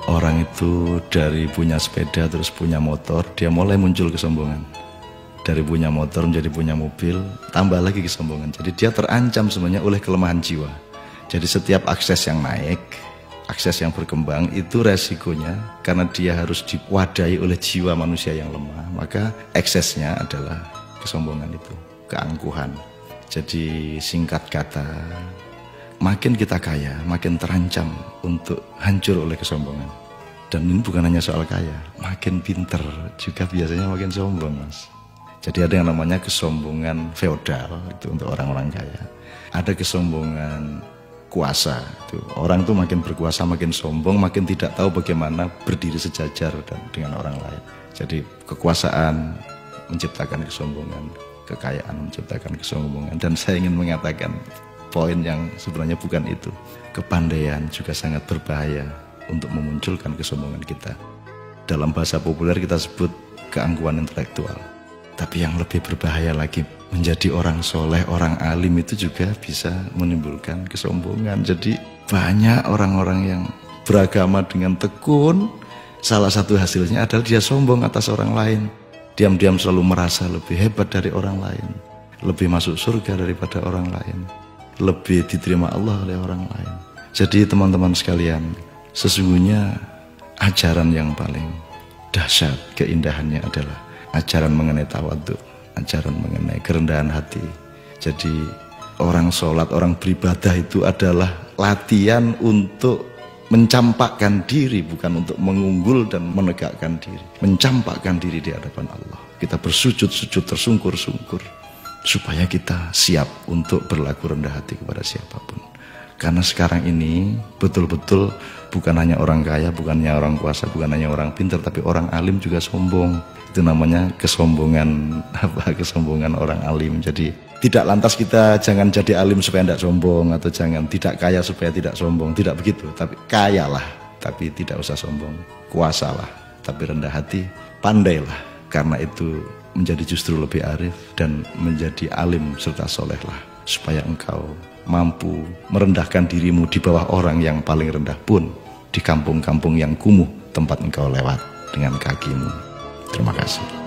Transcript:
Orang itu dari punya sepeda terus punya motor, dia mulai muncul kesombongan. Dari punya motor menjadi punya mobil, tambah lagi kesombongan. Jadi dia terancam sebenarnya oleh kelemahan jiwa. Jadi setiap akses yang naik, akses yang berkembang, itu resikonya karena dia harus diwadahi oleh jiwa manusia yang lemah, maka eksesnya adalah kesombongan itu, keangkuhan. Jadi singkat kata, makin kita kaya, makin terancam untuk hancur oleh kesombongan. Dan ini bukan hanya soal kaya, makin pinter juga biasanya makin sombong, Mas. Jadi ada yang namanya kesombongan feodal, itu untuk orang-orang kaya. Ada kesombongan kuasa, itu orang tuh makin berkuasa makin sombong, makin tidak tahu bagaimana berdiri sejajar dengan orang lain. Jadi kekuasaan menciptakan kesombongan, kekayaan menciptakan kesombongan. Dan saya ingin mengatakan poin yang sebenarnya bukan itu. Kepandaian juga sangat berbahaya untuk memunculkan kesombongan kita. Dalam bahasa populer kita sebut keangkuhan intelektual. Tapi yang lebih berbahaya lagi, menjadi orang soleh, orang alim itu juga bisa menimbulkan kesombongan. Jadi banyak orang-orang yang beragama dengan tekun, salah satu hasilnya adalah dia sombong atas orang lain. Diam-diam selalu merasa lebih hebat dari orang lain, lebih masuk surga daripada orang lain, lebih diterima Allah oleh orang lain. Jadi teman-teman sekalian, sesungguhnya ajaran yang paling dahsyat keindahannya adalah ajaran mengenai tawadhu, ajaran mengenai kerendahan hati. Jadi orang sholat, orang beribadah itu adalah latihan untuk mencampakkan diri, bukan untuk mengunggul dan menegakkan diri. Mencampakkan diri di hadapan Allah. Kita bersujud-sujud, tersungkur-sungkur, supaya kita siap untuk berlaku rendah hati kepada siapapun. Karena sekarang ini betul-betul bukan hanya orang kaya, bukan hanya orang kuasa, bukan hanya orang pintar, tapi orang alim juga sombong. Itu namanya kesombongan, kesombongan orang alim. Jadi tidak lantas kita jangan jadi alim supaya tidak sombong, atau jangan tidak kaya supaya tidak sombong, tidak begitu. Tapi kayalah, tapi tidak usah sombong. Kuasalah, tapi rendah hati. Pandailah, karena itu menjadi justru lebih arif dan menjadi alim serta solehlah, supaya engkau mampu merendahkan dirimu di bawah orang yang paling rendah pun di kampung-kampung yang kumuh tempat engkau lewat dengan kakimu. Terima kasih.